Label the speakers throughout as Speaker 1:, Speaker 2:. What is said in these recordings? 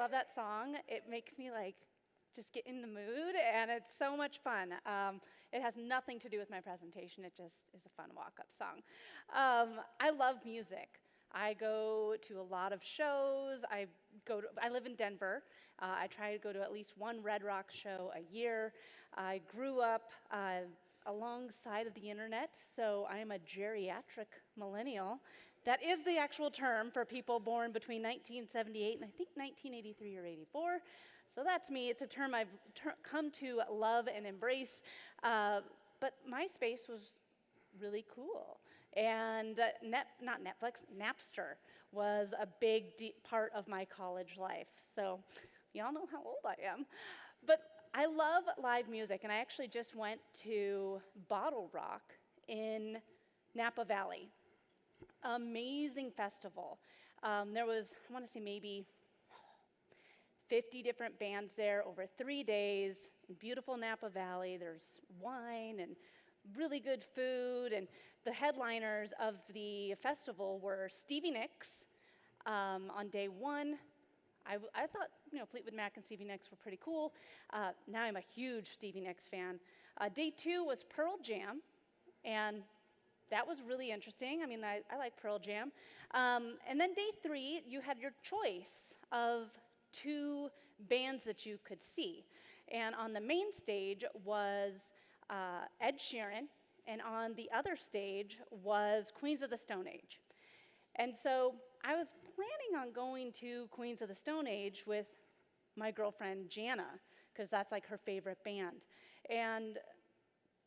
Speaker 1: love that song. It makes me like just get in the mood, and it's so much fun. It has nothing to do with my presentation. It just is a fun walk-up song. I love music. I go to a lot of shows. I live in Denver. I try to go to at least one Red Rock show a year. I grew up alongside of the internet, so I am a geriatric millennial. That is the actual term for people born between 1978 and I think 1983 or 84. So that's me. It's a term I've come to love and embrace. But MySpace was really cool. And not Netflix, Napster was a big, deep part of my college life. So y'all know how old I am. But I love live music, and I actually just went to Bottle Rock in Napa Valley. Amazing festival. There was, I want to say maybe 50 different bands there over 3 days in beautiful Napa Valley. There's wine and really good food, and the headliners of the festival were Stevie Nicks on day one. I thought, Fleetwood Mac and Stevie Nicks were pretty cool. Now I'm a huge Stevie Nicks fan. Day two was Pearl Jam, and that was really interesting. I mean, I like Pearl Jam. And then day three, you had your choice of 2 bands that you could see. And on the main stage was Ed Sheeran, and on the other stage was Queens of the Stone Age. And so I was planning on going to Queens of the Stone Age with my girlfriend Jana, because that's like her favorite band. And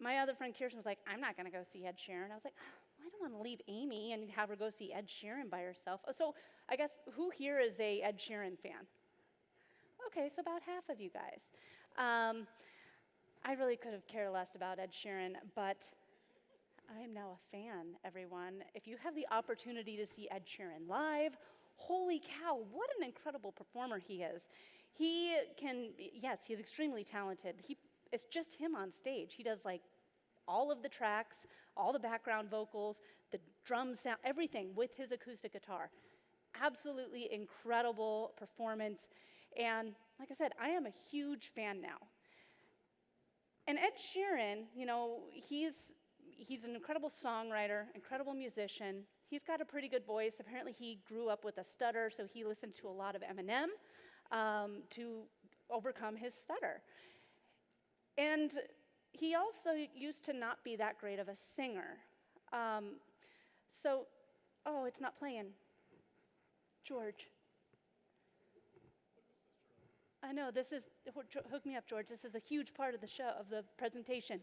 Speaker 1: my other friend Kirsten was like, I'm not going to go see Ed Sheeran. I was like, oh, I don't want to leave Amy and have her go see Ed Sheeran by herself. So I guess who here is a Ed Sheeran fan? Okay, so about half of you guys. I really could have cared less about Ed Sheeran, but I am now a fan, everyone. If you have the opportunity to see Ed Sheeran live, holy cow, what an incredible performer he is. Yes, he's extremely talented. It's just him on stage. He does like all of the tracks, all the background vocals, the drum sound, everything with his acoustic guitar. Absolutely incredible performance. And like I said, I am a huge fan now. And Ed Sheeran, he's an incredible songwriter, incredible musician. He's got a pretty good voice. Apparently he grew up with a stutter, so he listened to a lot of Eminem to overcome his stutter. And he also used to not be that great of a singer. It's not playing. George. I know, hook me up, George. This is a huge part of the show, of the presentation.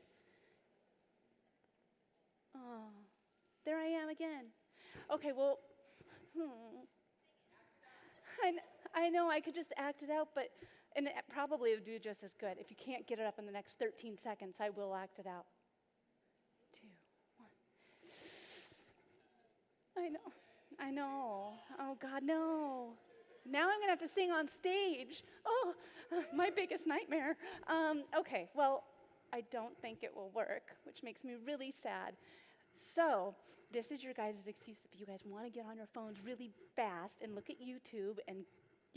Speaker 1: Oh, there I am again. Okay, well, I know I could just act it out, and it probably would do just as good. If you can't get it up in the next 13 seconds, I will act it out. 2, 1. I know. Oh, God, no. Now I'm going to have to sing on stage. Oh, my biggest nightmare. Okay, well, I don't think it will work, which makes me really sad. So this is your guys' excuse. If you guys want to get on your phones really fast and look at YouTube and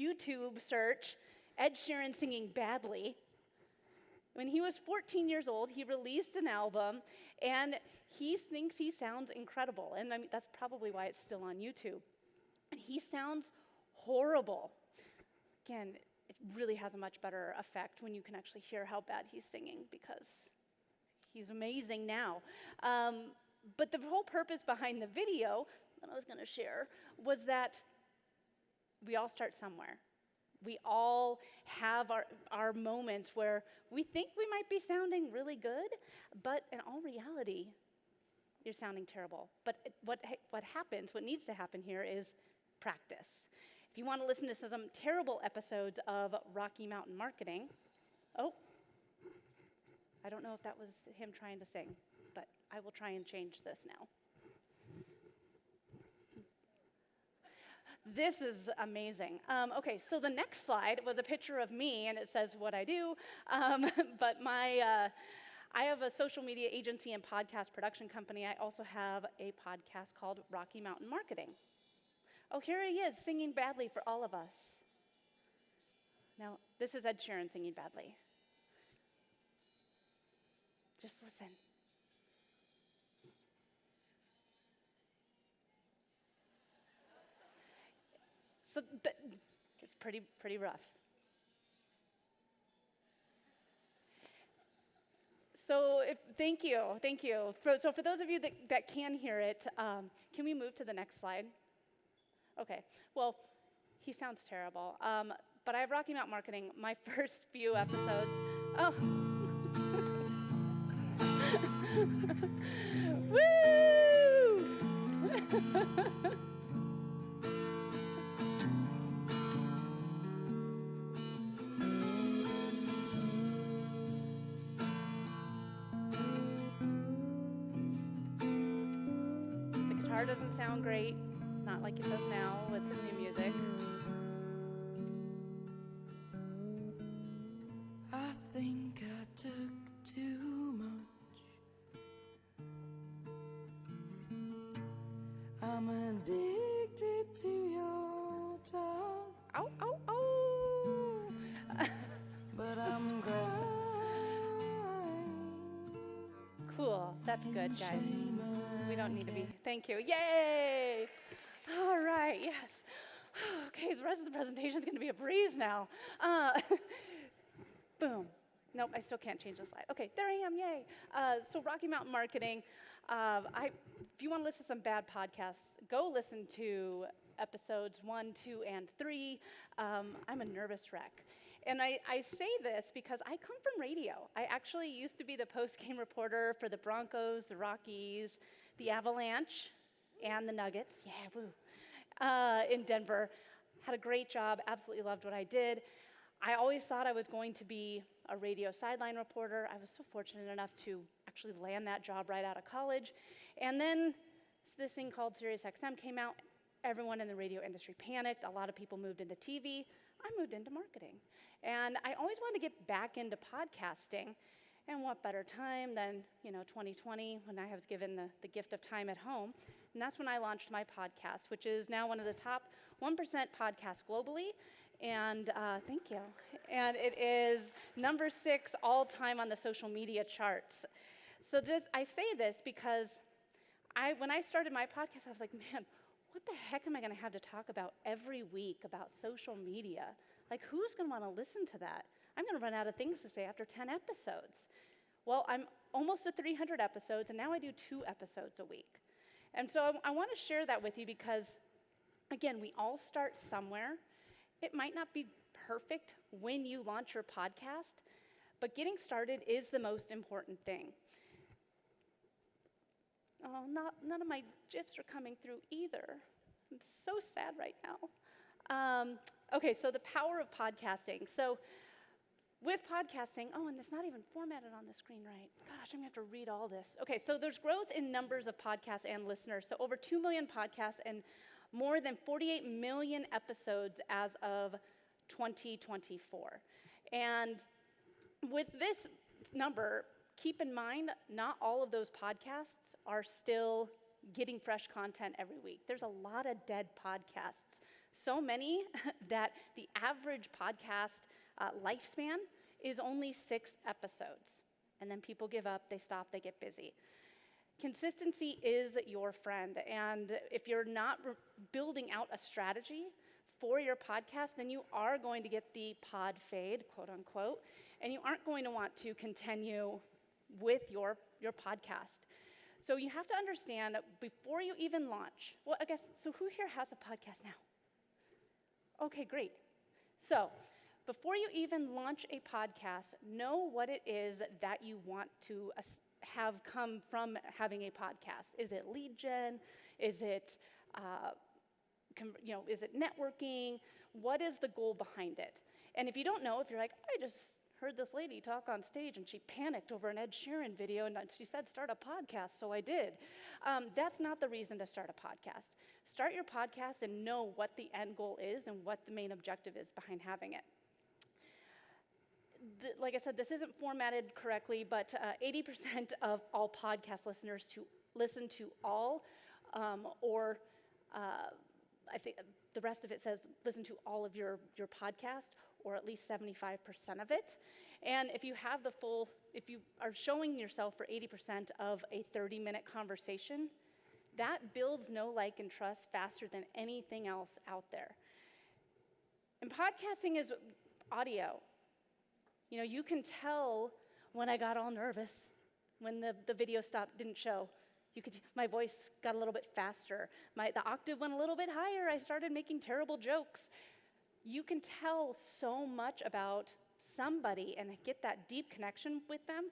Speaker 1: YouTube search Ed Sheeran singing badly. When he was 14 years old, he released an album, and he thinks he sounds incredible. And I mean, that's probably why it's still on YouTube. And he sounds horrible. Again, it really has a much better effect when you can actually hear how bad he's singing, because he's amazing now. But the whole purpose behind the video that I was going to share was that we all start somewhere. We all have our moments where we think we might be sounding really good, but in all reality, you're sounding terrible. But what needs to happen here is practice. If you want to listen to some terrible episodes of Rocky Mountain Marketing, I don't know if that was him trying to sing, but I will try and change this now. This is amazing. Okay, so the next slide was a picture of me, and it says what I do. But I have a social media agency and podcast production company. I also have a podcast called Rocky Mountain Marketing. Oh, here he is singing badly for all of us. Now, this is Ed Sheeran singing badly. Just listen. So it's pretty rough. So thank you. So for those of you that can hear it, can we move to the next slide? Okay. Well, he sounds terrible. But I have Rocky Mountain Marketing, my first few episodes. Oh. Woo! The guitar doesn't sound great, not like it does now with the new music.
Speaker 2: I think I took too much. I'm addicted to your touch.
Speaker 1: Ow, ow, ow!
Speaker 2: But I'm crying.
Speaker 1: Cool, that's good, guys. We don't need to be. Thank you. Yay! All right, yes. Okay, the rest of the presentation is going to be a breeze now. Boom. Nope, I still can't change the slide. Okay, there I am, yay. So Rocky Mountain Marketing, if you want to listen to some bad podcasts, go listen to episodes 1, 2, and 3. I'm a nervous wreck. And I say this because I come from radio. I actually used to be the post-game reporter for the Broncos, the Rockies, the Avalanche, and the Nuggets. Yeah, woo. In Denver. Had a great job, absolutely loved what I did. I always thought I was going to be a radio sideline reporter. I was so fortunate enough to actually land that job right out of college. And then this thing called SiriusXM came out. Everyone in the radio industry panicked. A lot of people moved into TV. I moved into marketing. And I always wanted to get back into podcasting. And what better time than, 2020, when I was given the gift of time at home. And that's when I launched my podcast, which is now one of the top 1% podcasts globally. And thank you. And it is number 6 all time on the social media charts. So I say this because when I started my podcast, I was like, man, what the heck am I going to have to talk about every week about social media? Like, who's going to want to listen to that? I'm going to run out of things to say after 10 episodes. Well, I'm almost at 300 episodes, and now I do 2 episodes a week. And so I want to share that with you because, again, we all start somewhere. It might not be perfect when you launch your podcast, but getting started is the most important thing. Oh, none of my GIFs are coming through either. I'm so sad right now. Okay, so the power of podcasting. So with podcasting, and it's not even formatted on the screen right. Gosh, I'm going to have to read all this. Okay, so there's growth in numbers of podcasts and listeners. So over 2 million podcasts and more than 48 million episodes as of 2024. And with this number, keep in mind, not all of those podcasts are still getting fresh content every week. There's a lot of dead podcasts. So many that the average podcast lifespan is only 6 episodes. And then people give up, they stop, they get busy. Consistency is your friend. And if you're not building out a strategy for your podcast, then you are going to get the pod fade, quote unquote, and you aren't going to want to continue with your podcast. So you have to understand before you even launch, so who here has a podcast now? Okay, great. So before you even launch a podcast, know what it is that you want to have come from having a podcast. Is it lead gen? Is it, is it networking? What is the goal behind it? And if you don't know, if you're like, I just heard this lady talk on stage and she panicked over an Ed Sheeran video and she said, start a podcast, so I did. That's not the reason to start a podcast. Start your podcast and know what the end goal is and what the main objective is behind having it. Like I said, this isn't formatted correctly, but 80% of all podcast listeners to listen to all, I think the rest of it says listen to all of your podcast, or at least 75% of it. And if you are showing yourself for 80% of a 30-minute conversation, that builds know, like, and trust faster than anything else out there. And podcasting is audio. You know, you can tell when I got all nervous, when the video didn't show. My voice got a little bit faster. The octave went a little bit higher. I started making terrible jokes. You can tell so much about somebody and get that deep connection with them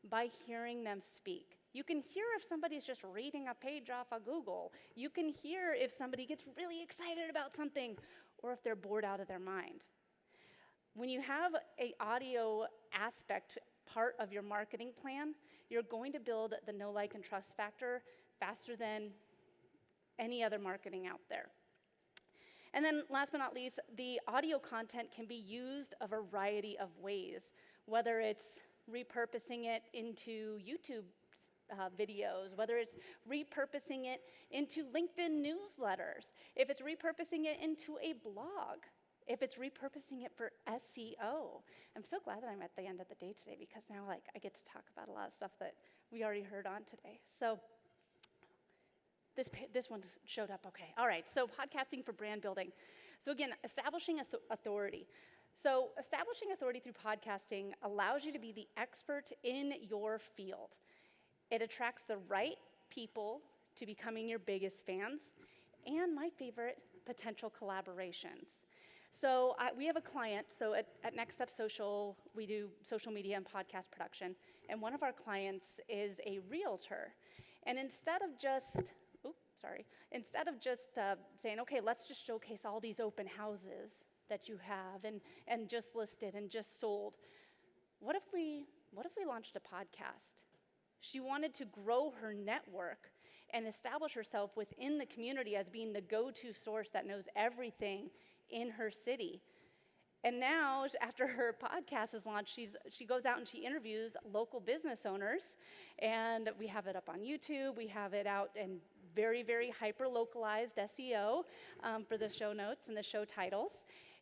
Speaker 1: by hearing them speak. You can hear if somebody's just reading a page off of Google. You can hear if somebody gets really excited about something or if they're bored out of their mind. When you have an audio aspect part of your marketing plan, you're going to build the know, like, and trust factor faster than any other marketing out there. And then last but not least, the audio content can be used a variety of ways, whether it's repurposing it into YouTube videos, whether it's repurposing it into LinkedIn newsletters, if it's repurposing it into a blog, if it's repurposing it for SEO. I'm so glad that I'm at the end of the day today because now I get to talk about a lot of stuff that we already heard on today. So this one showed up okay. All right, so podcasting for brand building. So again, establishing authority. So establishing authority through podcasting allows you to be the expert in your field. It attracts the right people to becoming your biggest fans, and my favorite, potential collaborations. So we have a client, so at Next Step Social, we do social media and podcast production, and one of our clients is a realtor. And instead of just saying, okay, let's just showcase all these open houses that you have and just listed and just sold, what if we launched a podcast? She wanted to grow her network and establish herself within the community as being the go-to source that knows everything in her city. And now, after her podcast is launched, she goes out and she interviews local business owners, and we have it up on YouTube. We have it out in very, very hyper-localized SEO for the show notes and the show titles.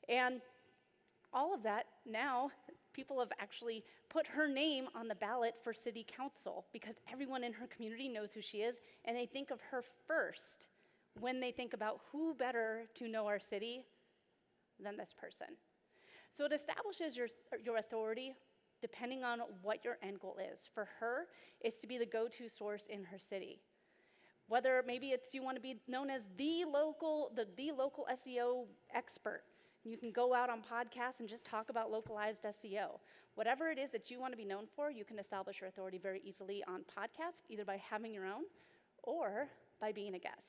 Speaker 1: And all of that, now people have actually put her name on the ballot for city council because everyone in her community knows who she is, and they think of her first when they think about who better to know our city than this person. So it establishes your authority depending on what your end goal is. For her, it's to be the go-to source in her city. Whether maybe it's you want to be known as the local SEO expert. You can go out on podcasts and just talk about localized SEO. Whatever it is that you want to be known for, you can establish your authority very easily on podcasts, either by having your own or by being a guest.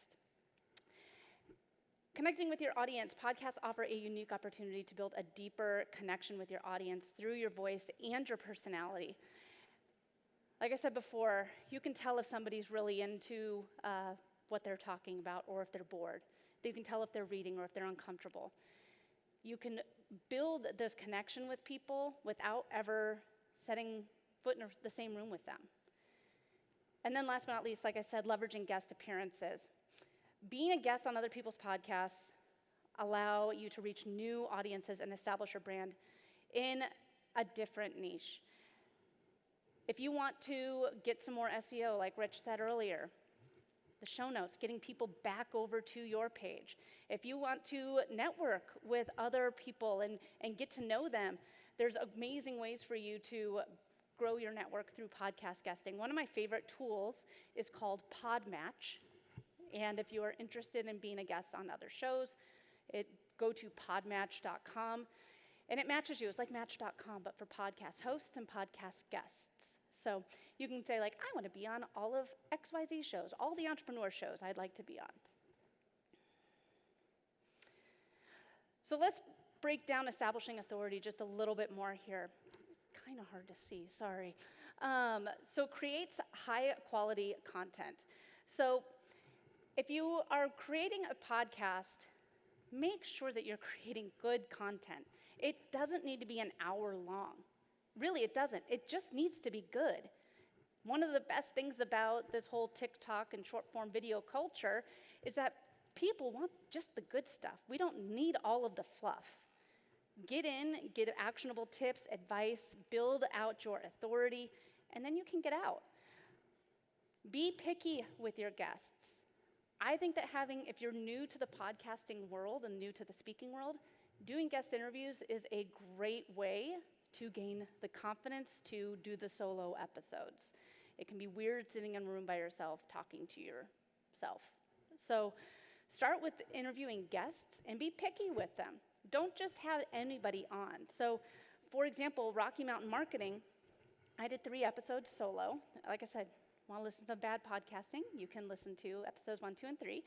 Speaker 1: Connecting with your audience, podcasts offer a unique opportunity to build a deeper connection with your audience through your voice and your personality. Like I said before, you can tell if somebody's really into what they're talking about or if they're bored. You can tell if they're reading or if they're uncomfortable. You can build this connection with people without ever setting foot in the same room with them. And then last but not least, like I said, leveraging guest appearances. Being a guest on other people's podcasts allow you to reach new audiences and establish your brand in a different niche. If you want to get some more SEO, like Rich said earlier, the show notes, getting people back over to your page. If you want to network with other people and get to know them, there's amazing ways for you to grow your network through podcast guesting. One of my favorite tools is called Podmatch. And if you are interested in being a guest on other shows, go to podmatch.com. And it matches you. It's like Match.com, but for podcast hosts and podcast guests. So you can say, like, I want to be on all of XYZ shows, all the entrepreneur shows I'd like to be on. So let's break down establishing authority just a little bit more here. It's kind of hard to see, sorry. So creates high quality content. So if you are creating a podcast, make sure that you're creating good content. It doesn't need to be an hour long. Really, it doesn't. It just needs to be good. One of the best things about this whole TikTok and short form video culture is that people want just the good stuff. We don't need all of the fluff. Get in, get actionable tips, advice, build out your authority, and then you can get out. Be picky with your guests. I think that if you're new to the podcasting world and new to the speaking world, doing guest interviews is a great way to gain the confidence to do the solo episodes. It can be weird sitting in a room by yourself talking to yourself. So start with interviewing guests and be picky with them. Don't just have anybody on. So, for example, Rocky Mountain Marketing, I did 3 episodes solo. Like I said, want to listen to bad podcasting, you can listen to episodes 1, 2, and 3.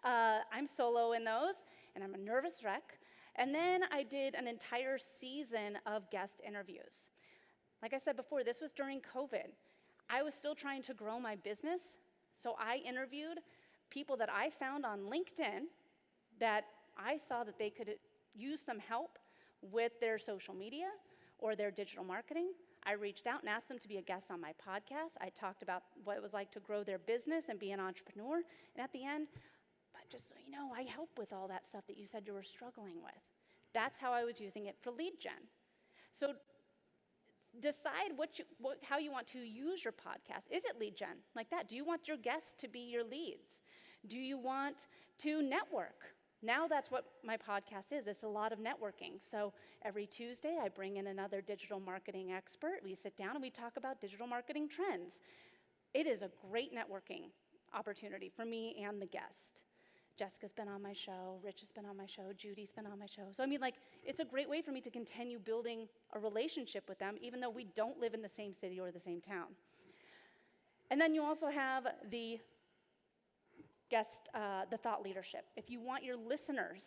Speaker 1: I'm solo in those, and I'm a nervous wreck. And then I did an entire season of guest interviews. Like I said before, this was during COVID. I was still trying to grow my business, so I interviewed people that I found on LinkedIn that I saw that they could use some help with their social media or their digital marketing. I reached out and asked them to be a guest on my podcast. I talked about what it was like to grow their business and be an entrepreneur. And at the end, but just so you know, I help with all that stuff that you said you were struggling with. That's how I was using it for lead gen. So decide how you want to use your podcast. Is it lead gen? Like that? Do you want your guests to be your leads? Do you want to network? Now that's what my podcast is. It's a lot of networking. So every Tuesday, I bring in another digital marketing expert. We sit down and we talk about digital marketing trends. It is a great networking opportunity for me and the guest. Jessica's been on my show. Rich has been on my show. Judy's been on my show. So it's a great way for me to continue building a relationship with them, even though we don't live in the same city or the same town. And then you also have the thought leadership. If you want your listeners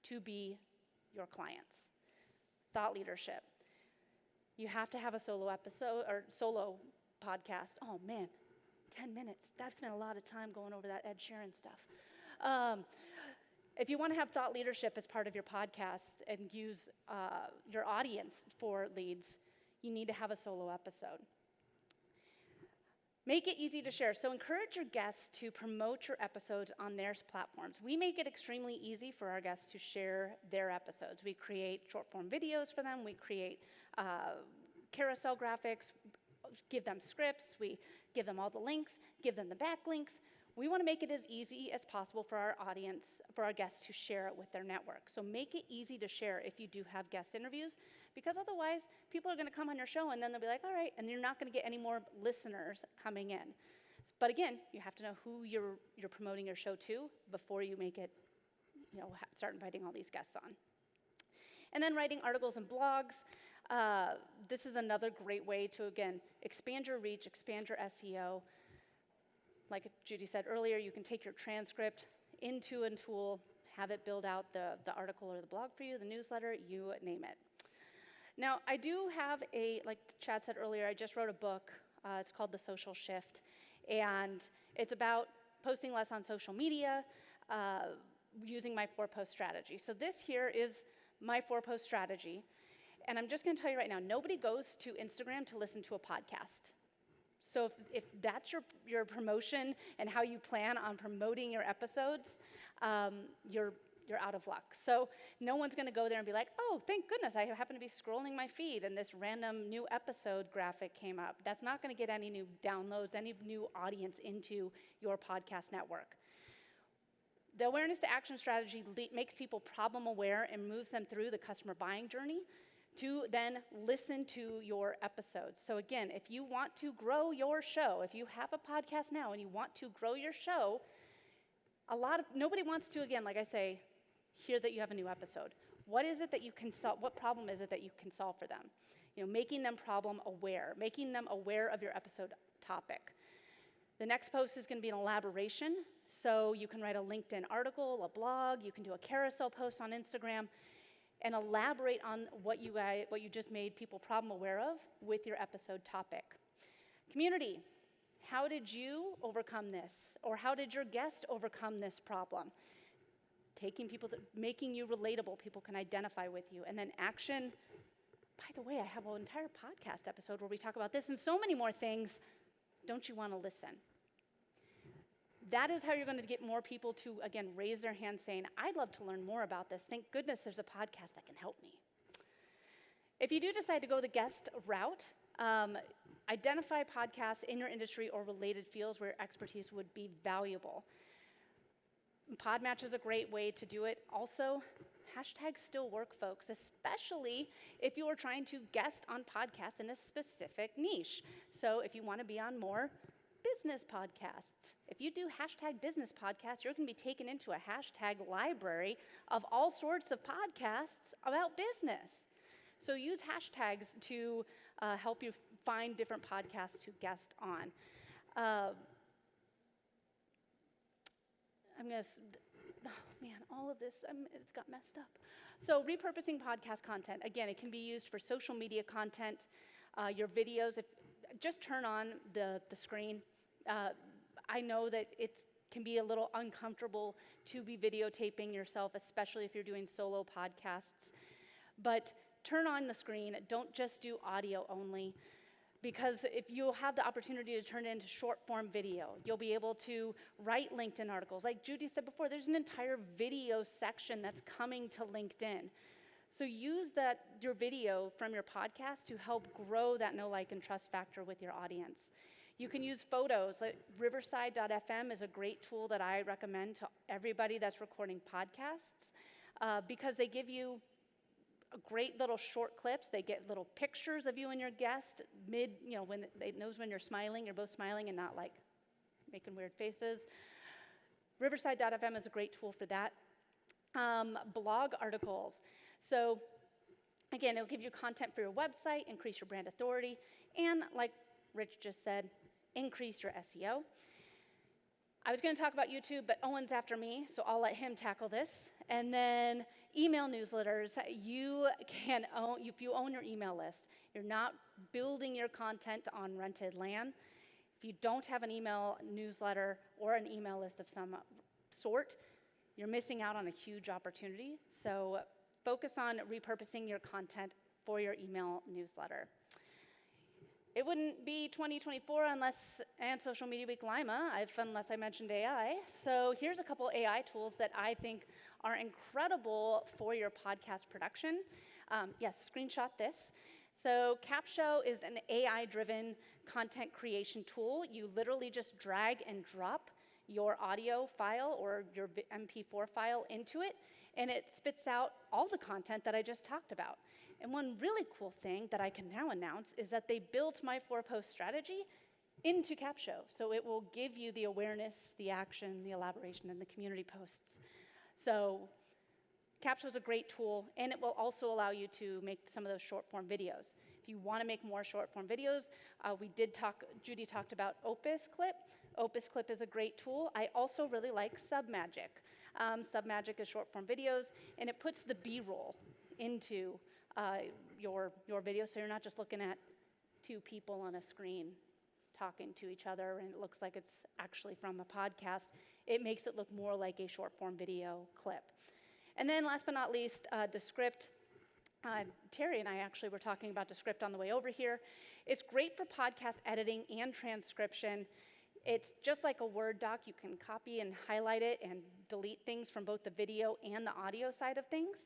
Speaker 1: to be your clients, thought leadership, you have to have a solo episode or solo podcast. Oh man, 10 minutes. I've spent a lot of time going over that Ed Sheeran stuff. If you want to have thought leadership as part of your podcast and use your audience for leads, you need to have a solo episode. Make it easy to share. So encourage your guests to promote your episodes on their platforms. We make it extremely easy for our guests to share their episodes. We create short form videos for them. We create carousel graphics, give them scripts. We give them all the links, give them the backlinks. We want to make it as easy as possible for our audience, for our guests to share it with their network. So make it easy to share if you do have guest interviews, because otherwise people are going to come on your show and then they'll be like, all right, and you're not going to get any more listeners coming in. But again, you have to know who you're promoting your show to before you make it, start inviting all these guests on. And then writing articles and blogs. This is another great way to, again, expand your reach, expand your SEO. Like Judy said earlier, you can take your transcript into a tool, have it build out the article or the blog for you, the newsletter, you name it. Now, I do have like Chad said earlier, I just wrote a book. It's called The Social Shift, and it's about posting less on social media, using my 4-post strategy. So this here is my 4-post strategy, and I'm just going to tell you right now, nobody goes to Instagram to listen to a podcast. So if that's your promotion and how you plan on promoting your episodes, you're out of luck. So no one's going to go there and be like, oh, thank goodness, I happen to be scrolling my feed and this random new episode graphic came up. That's not going to get any new downloads, any new audience into your podcast network. The awareness to action strategy makes people problem aware and moves them through the customer buying journey to then listen to your episodes. So again, if you want to grow your show, if you have a podcast now and you want to grow your show, nobody wants to, again, like I say, hear that you have a new episode. What is it that you can solve? What problem is it that you can solve for them? Making them problem aware, making them aware of your episode topic. The next post is going to be an elaboration. So you can write a LinkedIn article, a blog, you can do a carousel post on Instagram, and elaborate on what you just made people problem aware of with your episode topic. Community, how did you overcome this? Or how did your guest overcome this problem? Making you relatable, people can identify with you. And then action, by the way, I have an entire podcast episode where we talk about this and so many more things. Don't you want to listen? That is how you're going to get more people to, again, raise their hand saying, I'd love to learn more about this. Thank goodness there's a podcast that can help me. If you do decide to go the guest route, identify podcasts in your industry or related fields where expertise would be valuable. Podmatch is a great way to do it. Also, hashtags still work, folks, especially if you are trying to guest on podcasts in a specific niche. So if you want to be on more business podcasts, if you do hashtag business podcasts, you're going to be taken into a hashtag library of all sorts of podcasts about business. So use hashtags to help you find different podcasts to guest on. All of this, it's got messed up. So repurposing podcast content. Again, it can be used for social media content, your videos. Just turn on the screen. I know that it can be a little uncomfortable to be videotaping yourself, especially if you're doing solo podcasts. But turn on the screen. Don't just do audio only. Because if you have the opportunity to turn it into short form video, you'll be able to write LinkedIn articles. Like Judy said before, there's an entire video section that's coming to LinkedIn. So use your video from your podcast to help grow that know, like, and trust factor with your audience. You can use photos. Like riverside.fm is a great tool that I recommend to everybody that's recording podcasts because they give you great little short clips. They get little pictures of you and your guest when it knows when you're smiling, you're both smiling and not like making weird faces. Riverside.fm is a great tool for that. Blog articles. So again, it'll give you content for your website, increase your brand authority, and like Rich just said, increase your SEO. I was going to talk about YouTube, but Owen's after me, so I'll let him tackle this. And then email newsletters. If you own your email list, you're not building your content on rented land. If you don't have an email newsletter or an email list of some sort, you're missing out on a huge opportunity. So focus on repurposing your content for your email newsletter. It wouldn't be 2024 and Social Media Week Lima, unless I mentioned AI. So here's a couple AI tools that I think are incredible for your podcast production. Yes, screenshot this. So Capshow is an AI-driven content creation tool. You literally just drag and drop your audio file or your MP4 file into it, and it spits out all the content that I just talked about. And one really cool thing that I can now announce is that they built my 4-post strategy into Capshow. So it will give you the awareness, the action, the elaboration, and the community posts. So Capshow is a great tool, and it will also allow you to make some of those short-form videos. If you want to make more short-form videos, Judy talked about Opus Clip. Opus Clip is a great tool. I also really like Submagic. Submagic is short-form videos, and it puts the B-roll into your video, so you're not just looking at two people on a screen talking to each other and it looks like it's actually from a podcast. It makes it look more like a short form video clip. And then last but not least, Descript. Terry and I actually were talking about Descript on the way over here. It's great for podcast editing and transcription. It's just like a Word doc. You can copy and highlight it and delete things from both the video and the audio side of things.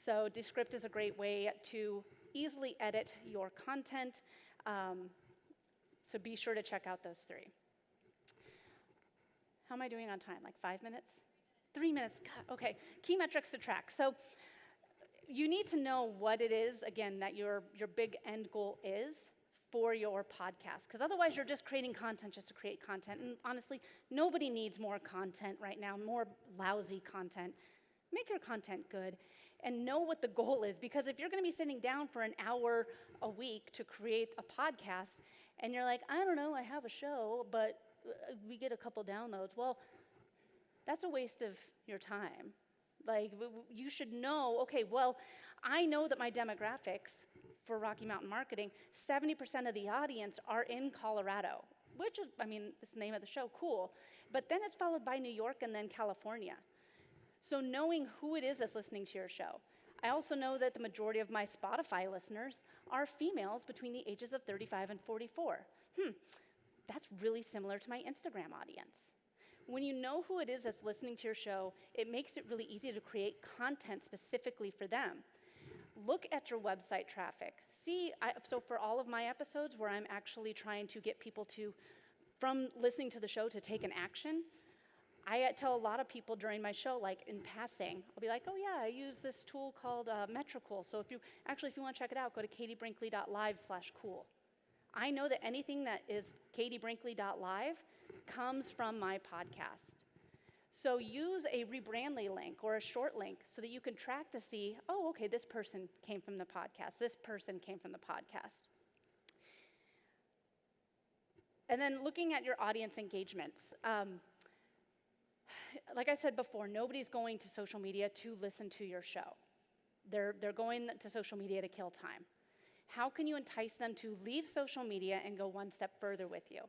Speaker 1: So Descript is a great way to easily edit your content. So be sure to check out those three. How am I doing on time? Like 5 minutes? 3 minutes. God, okay. Key metrics to track. So you need to know what it is, again, that your big end goal is for your podcast. Because otherwise you're just creating content just to create content. And honestly, nobody needs more content right now, more lousy content. Make your content good. And know what the goal is, because if you're going to be sitting down for an hour a week to create a podcast, and you're like, I don't know, I have a show, but we get a couple downloads, well, that's a waste of your time. Like, you should know, okay, well, I know that my demographics for Rocky Mountain Marketing, 70% of the audience are in Colorado, which is, it's the name of the show, cool. But then it's followed by New York and then California. So knowing who it is that's listening to your show. I also know that the majority of my Spotify listeners are females between the ages of 35 and 44. That's really similar to my Instagram audience. When you know who it is that's listening to your show, it makes it really easy to create content specifically for them. look at your website traffic. So for all of my episodes where I'm actually trying to get people to, from listening to the show, to take an action, I tell a lot of people during my show, like in passing, I'll be like, oh yeah, I use this tool called Metricool. So if you want to check it out, go to katiebrinkley.live/cool. I know that anything that is katiebrinkley.live comes from my podcast. So use a Brinkley link or a short link so that you can track to see, oh, okay, this person came from the podcast. This person came from the podcast. And then looking at your audience engagements. Like I said before, nobody's going to social media to listen to your show. They're going to social media to kill time. How can you entice them to leave social media and go one step further with you?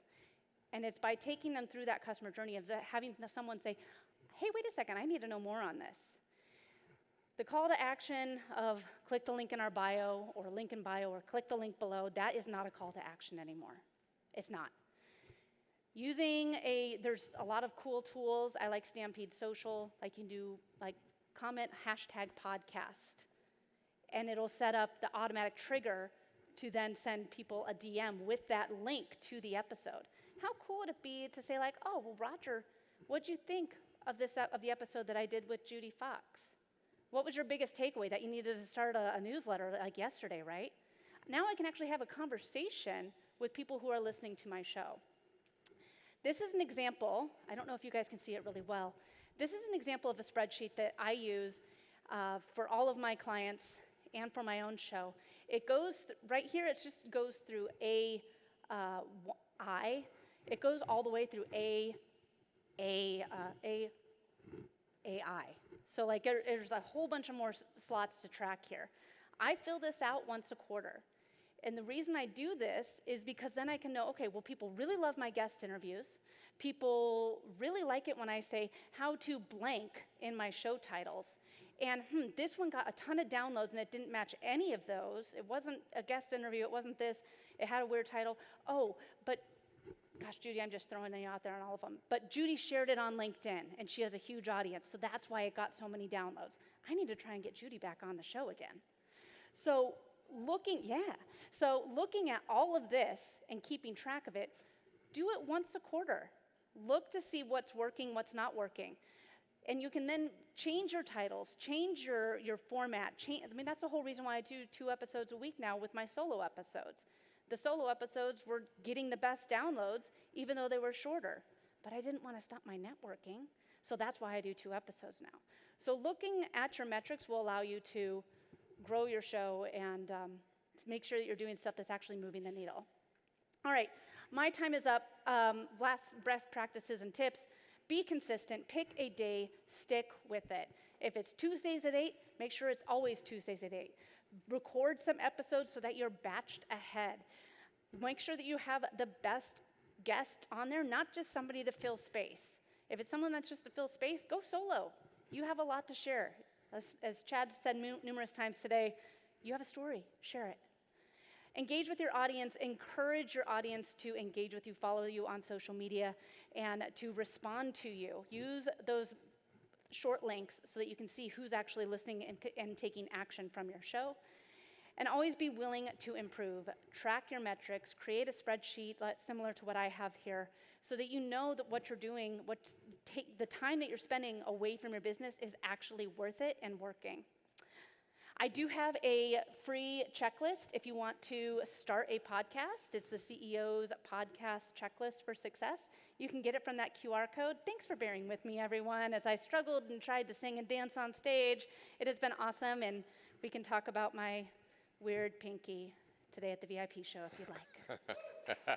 Speaker 1: And it's by taking them through that customer journey of having someone say, hey, wait a second, I need to know more on this. The call to action of click the link in our bio or link in bio or click the link below, that is not a call to action anymore. It's not. There's a lot of cool tools. I like Stampede Social. You can do comment #podcast, and it'll set up the automatic trigger to then send people a DM with that link to the episode. How cool would it be to say oh, well, Roger, what'd you think of the episode that I did with Judy Fox? What was your biggest takeaway? That you needed to start a newsletter yesterday, right? Now I can actually have a conversation with people who are listening to my show. This is an example. I don't know if you guys can see it really well. This is an example of a spreadsheet that I use for all of my clients and for my own show. It goes right here. It just goes through I. It goes all the way through AI. So there's a whole bunch of more slots to track here. I fill this out once a quarter. And the reason I do this is because then I can know, okay, well, people really love my guest interviews. People really like it when I say how to blank in my show titles. And this one got a ton of downloads and it didn't match any of those. It wasn't a guest interview. It wasn't this. It had a weird title. Oh, but gosh, Judy, I'm just throwing it out there on all of them. But Judy shared it on LinkedIn and she has a huge audience. So that's why it got so many downloads. I need to try and get Judy back on the show again. So looking at all of this and keeping track of it, do it once a quarter. Look to see what's working, what's not working. And you can then change your titles, change your format. That's the whole reason why I do 2 episodes a week now with my solo episodes. The solo episodes were getting the best downloads, even though they were shorter. But I didn't want to stop my networking, so that's why I do 2 episodes now. So looking at your metrics will allow you to grow your show and make sure that you're doing stuff that's actually moving the needle. All right, my time is up. Last best practices and tips. Be consistent. Pick a day. Stick with it. If it's Tuesdays at 8, make sure it's always Tuesdays at 8. Record some episodes so that you're batched ahead. Make sure that you have the best guest on there, not just somebody to fill space. If it's someone that's just to fill space, go solo. You have a lot to share. As Chad said numerous times today, you have a story. Share it. Engage with your audience. Encourage your audience to engage with you, follow you on social media, and to respond to you. Use those short links so that you can see who's actually listening and taking action from your show. And always be willing to improve. Track your metrics. Create a spreadsheet similar to what I have here so that you know that what you're doing, the time that you're spending away from your business is actually worth it and working. I do have a free checklist if you want to start a podcast. It's the CEO's podcast checklist for success. You can get it from that QR code. Thanks for bearing with me, everyone, as I struggled and tried to sing and dance on stage. It has been awesome, and we can talk about my weird pinky today at the VIP show if you'd like.